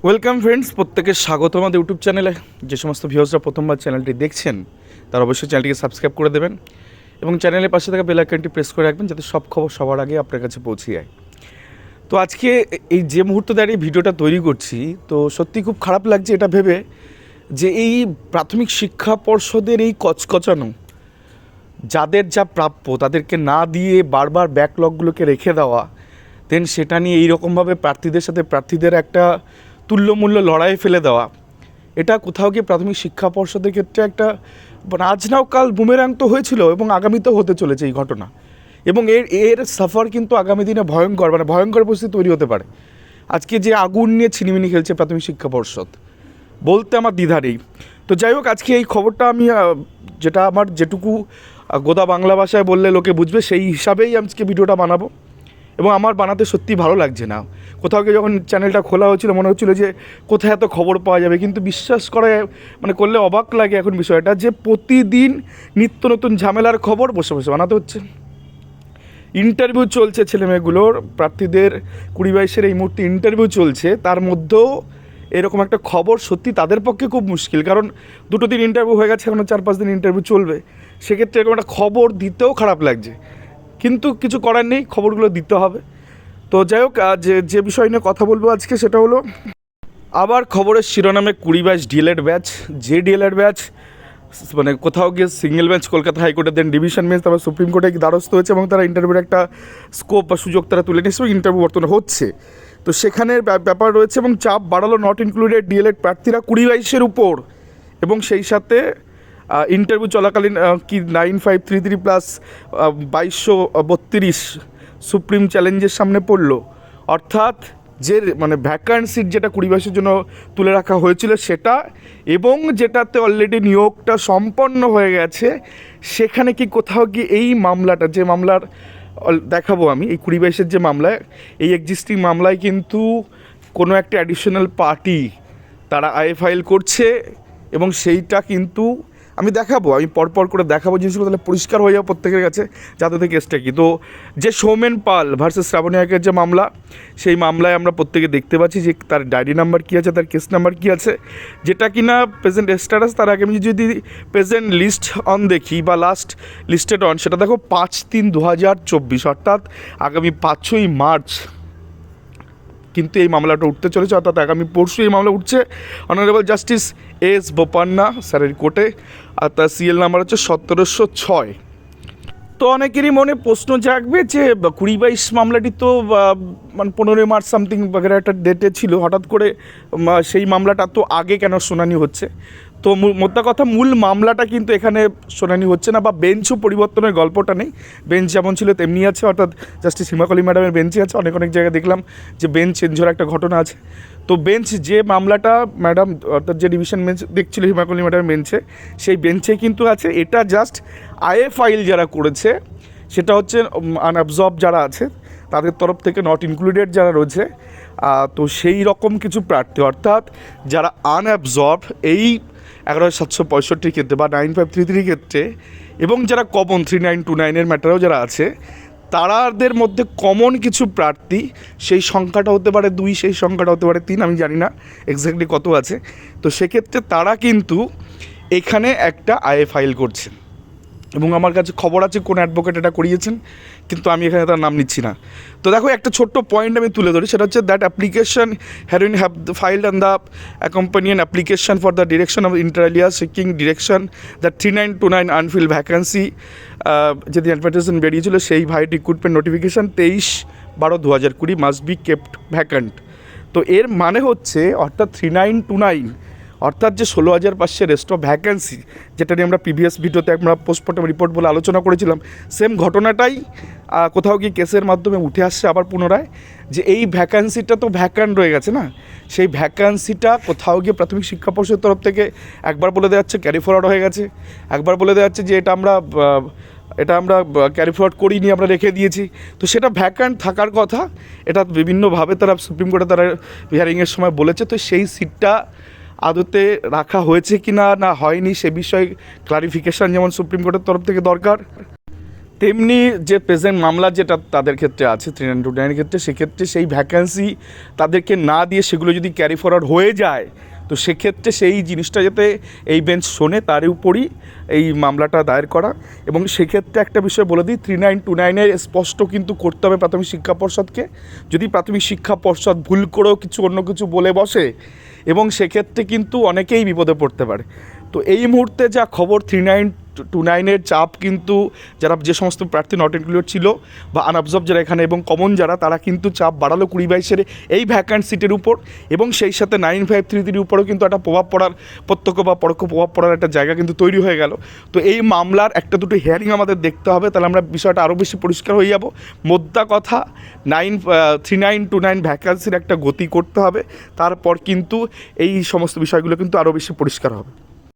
Welcome friends, প্রত্যেকে স্বাগত আমাদের ইউটিউব চ্যানেলে। যে সমস্ত ভিউয়ার্সরা প্রথমবার চ্যানেলটি দেখছেন তারা অবশ্যই চ্যানেলটিকে সাবস্ক্রাইব করে দেবেন এবং চ্যানেলের পাশে থাকা বেল আইকনটি প্রেস করে রাখবেন যাতে সব খবর সবার আগে আপনার কাছে পৌঁছে যায়। তো আজকে এই যে মুহূর্তে দাঁড়িয়ে ভিডিওটা তৈরি করছি, তো সত্যি খুব খারাপ লাগছে এটা ভেবে যে এই প্রাথমিক শিক্ষা পর্ষদের এই কচকচানো, যাদের যা প্রাপ্য তাদেরকে না দিয়ে বারবার ব্যাকলগগুলোকে রেখে দেওয়া, দেন সেটা নিয়ে এইরকমভাবে প্রার্থীদের সাথে প্রার্থীদের একটা তুল্যমূল্য লড়াই ফেলে দেওয়া, এটা কোথাও গিয়ে প্রাথমিক শিক্ষা পর্ষদের ক্ষেত্রে একটা আজ নাও কাল বুমেরাং তো হয়েছিল এবং আগামীতেও হতে চলেছে এই ঘটনা। এবং এর সাফার কিন্তু আগামী দিনে ভয়ঙ্কর পরিস্থিতি তৈরি হতে পারে। আজকে যে আগুন নিয়ে ছিনিমিনি খেলছে প্রাথমিক শিক্ষা পর্ষদ, বলতে আমার দ্বিধা নেই। তো যাই হোক, আজকে এই খবরটা আমি যেটা আমার যেটুকু গোদা বাংলা ভাষায় বললে লোকে বুঝবে সেই হিসাবেই আজকে ভিডিওটা বানাবো। এবং আমার বানাতে সত্যিই ভালো লাগছে না। কোথাও গিয়ে যখন চ্যানেলটা খোলা হচ্ছিল মনে হচ্ছিলো যে কোথায় এত খবর পাওয়া যাবে, কিন্তু বিশ্বাস করে করলে অবাক লাগে এখন বিষয়টা যে প্রতিদিন নিত্য নতুন ঝামেলার খবর বসে বসে বানাতে হচ্ছে। ইন্টারভিউ চলছে ছেলেমেয়েগুলোর, প্রার্থীদের 20-22 এই মুহূর্তে ইন্টারভিউ চলছে, তার মধ্যেও এরকম একটা খবর সত্যি তাদের পক্ষে খুব মুশকিল। কারণ 2 দিন ইন্টারভিউ হয়ে গেছে, এখনও 4-5 দিন ইন্টারভিউ চলবে। সেক্ষেত্রে এরকম একটা খবর দিতেও খারাপ লাগছে, কিন্তু কিছু করার নেই, খবরগুলো দিতে হবে। তো যাই হোক, যে বিষয় নিয়ে কথা বলবো আজকে সেটা হলো আবার খবরের শিরোনামে 20-22 ডিএলএড ব্যাচ। যে ডিএলএড ব্যাচ কোথাও গিয়ে সিঙ্গেল বেঞ্চ কলকাতা হাইকোর্টে, দেন ডিভিশন বেঞ্চ, তারপর সুপ্রিম কোর্টে দ্বারস্থ হয়েছে এবং তারা ইন্টারভিউর একটা স্কোপ বা সুযোগ তারা তুলে নিয়েছে এবং ইন্টারভিউ বর্তমানে হচ্ছে। তো সেখানের ব্যাপার রয়েছে এবং চাপ বাড়ালো নট ইনক্লুডেড ডিএলএড প্রার্থীরা 20-22-এর উপর। এবং সেই সাথে ইন্টারভিউ চলাকালীন কি 9533 প্লাস 2232 সুপ্রিম চ্যালেঞ্জের সামনে পড়লো। অর্থাৎ যে ভ্যাকান্ট সিট যেটা 20-22-এর জন্য তুলে রাখা হয়েছিল সেটা, এবং যেটাতে অলরেডি নিয়োগটা সম্পন্ন হয়ে গেছে, সেখানে কি কোথাও কি এই মামলাটা, যে মামলার দেখাবো আমি, এই 20-22-এর যে মামলায়, এই এক্সিস্টিং মামলায় কিন্তু কোনো একটা অ্যাডিশনাল পার্টি তারা আইএ ফাইল করছে এবং সেইটা কিন্তু আমি দেখাবো, আমি পরপর করে দেখাবো জিনিসগুলো, তাহলে পরিষ্কার হয়ে যাবে প্রত্যেকের কাছে যাতে থেকে কেসটা কি। তো যে সৌমেন পাল ভার্সেস শ্রাবণী আকের যে মামলা, সেই মামলায় আমরা প্রত্যেকে দেখতে পাচ্ছি যে তার ডায়েরি নাম্বার কী আছে, তার কেস নাম্বার কী আছে, যেটা কিনা প্রেজেন্ট স্ট্যাটাস। তার আগে আমি যদি প্রেজেন্ট লিস্ট অন দেখি বা লাস্ট লিস্টেড অন, সেটা দেখো 5/3/2024, অর্থাৎ আগামী 5ই মার্চ কিন্তু এই মামলাটা উঠতে চলেছে, অর্থাৎ আগামী পরশু এই মামলা উঠছে অনারেবল জাস্টিস এস বোপান্না স্যারের কোর্টে। আর তার সিএল নাম্বার হচ্ছে 1706। তো অনেকেরই মনে প্রশ্ন জাগবে যে 20-22 মামলাটি তো 15 মার্চ সামথিং বাগেরা একটা ডেটে ছিল, হঠাৎ করে সেই মামলাটা তো আগে কেন শুনানি হচ্ছে। তো মোদ্দা কথা, মূল মামলাটা কিন্তু এখানে শুনানি হচ্ছে না, বা বেঞ্চও পরিবর্তনের গল্পটা নেই। বেঞ্চ যেমন ছিল তেমনি আছে, অর্থাৎ জাস্টিস হিমাকলি ম্যাডামের বেঞ্চে আছে। অনেক জায়গায় দেখলাম যে বেঞ্চ চেঞ্জ হওয়ার একটা ঘটনা আছে। তো বেঞ্চ যে মামলাটা ম্যাডাম, অর্থাৎ যে ডিভিশন বেঞ্চ দেখছিল হিমাকলি ম্যাডামের বেঞ্চে, সেই বেঞ্চে কিন্তু আছে। এটা জাস্ট আইএ ফাইল যারা করেছে, সেটা হচ্ছে আনঅ্যাবজর্ব যারা আছে তাদের তরফ থেকে, নট ইনক্লুডেড যারা রয়েছে, তো সেই রকম কিছু প্রার্থী, অর্থাৎ যারা আনঅ্যাবজর্ব এই 11765 ক্ষেত্রে বা 9533 ক্ষেত্রে, এবং যারা কমন 3929-এর ম্যাটারেও যারা আছে, তারাদের মধ্যে কমন কিছু প্রার্থী, সেই সংখ্যাটা হতে পারে 2, সেই সংখ্যাটা হতে পারে 3, আমি জানি না এক্স্যাক্টলি কত আছে। তো সেক্ষেত্রে তারা কিন্তু এখানে একটা আইএ ফাইল করছেন এবং আমার কাছে খবর আছে কোন অ্যাডভোকেট এটা করিয়েছেন, কিন্তু আমি এখানে তার নাম নিচ্ছি না। তো দেখো, একটা ছোট্ট পয়েন্ট আমি তুলে ধরি, সেটা হচ্ছে that application herein have filed on the accompanying application for the direction of inter alia seeking direction the 3929 unfilled vacancy. যেদিন অ্যাডভার্টাইজমেন্ট বেরিয়েছিল, সেই vide recruitment notification 23/12/2020 must be kept vacant. তো এর মানে হচ্ছে, অর্থাৎ 3929, অর্থাৎ যে 16,500 রেস্ট অফ ভ্যাকেন্সি, যেটা নিয়ে আমরা প্রিভিয়াস ভিডিওতে আমরা পোস্টমর্টম রিপোর্ট বলে আলোচনা করেছিলাম, সেম ঘটনাটাই কোথাও গিয়ে কেসের মাধ্যমে উঠে আসছে আবার পুনরায়, যে এই ভ্যাকান্সিটা তো ভ্যাকান্ট রয়ে গেছে না, সেই ভ্যাকান্সিটা কোথাও গিয়ে প্রাথমিক শিক্ষা পর্ষদের তরফ থেকে একবার বলে দেওয়া যাচ্ছে ক্যারি ফরওয়ার্ড হয়ে গেছে, একবার বলে দেওয়া যাচ্ছে যে এটা আমরা ক্যারি ফরওয়ার্ড করিনি, আমরা রেখে দিয়েছি। তো সেটা ভ্যাকান্ট থাকার কথা, এটা বিভিন্নভাবে তারা সুপ্রিম কোর্টে তারা হিয়ারিংয়ের সময় বলেছে। তো সেই সিটটা আদতে রাখা হয়েছে কি না হয়নি সে বিষয়ে ক্লারিফিকেশান যেমন সুপ্রিম কোর্টের তরফ থেকে দরকার, তেমনি যে প্রেজেন্ট মামলা যেটা তাদের ক্ষেত্রে আছে 3929 ক্ষেত্রে, সেক্ষেত্রে সেই ভ্যাকান্সি তাদেরকে না দিয়ে সেগুলো যদি ক্যারি ফরওয়ার্ড হয়ে যায়, তো সেক্ষেত্রে সেই জিনিসটা যাতে এই বেঞ্চ শোনে তার উপরই এই মামলাটা দায়ের করা। এবং সেক্ষেত্রে একটা বিষয় বলে দিই, 3929-এর স্পষ্ট কিন্তু করতে হবে প্রাথমিক শিক্ষা পর্ষদকে। যদি প্রাথমিক শিক্ষা পর্ষদ ভুল করেও কিছু অন্য কিছু বলে বসে, এবং সেক্ষেত্রে কিন্তু অনেকেই বিপদে পড়তে পারে। তো এই মুহূর্তে যা খবর, 3929-এর চাপ কিন্তু যারা যে সমস্ত প্রার্থী নট ইনক্লুডেড ছিল বা আনঅবজার্ভ যারা এখানে এবং কমন যারা, তারা কিন্তু চাপ বাড়ালো 2022-এর এই ভ্যাকান্ট সিটের উপর, এবং সেই সাথে 9533-এর উপরেও কিন্তু একটা প্রভাব পড়ার, প্রত্যক্ষ বা পরোক্ষ প্রভাব পড়ার একটা জায়গা কিন্তু তৈরি হয়ে গেল। তো এই মামলার একটা দুটো হিয়ারিং আমাদের দেখতে হবে, তাহলে আমরা বিষয়টা আরও বেশি পরিষ্কার হয়ে যাব। মোদ্দা কথা, 3929 ভ্যাকান্সির একটা গতি করতে হবে, তারপর কিন্তু এই সমস্ত বিষয়গুলো কিন্তু আরও বেশি পরিষ্কার হবে।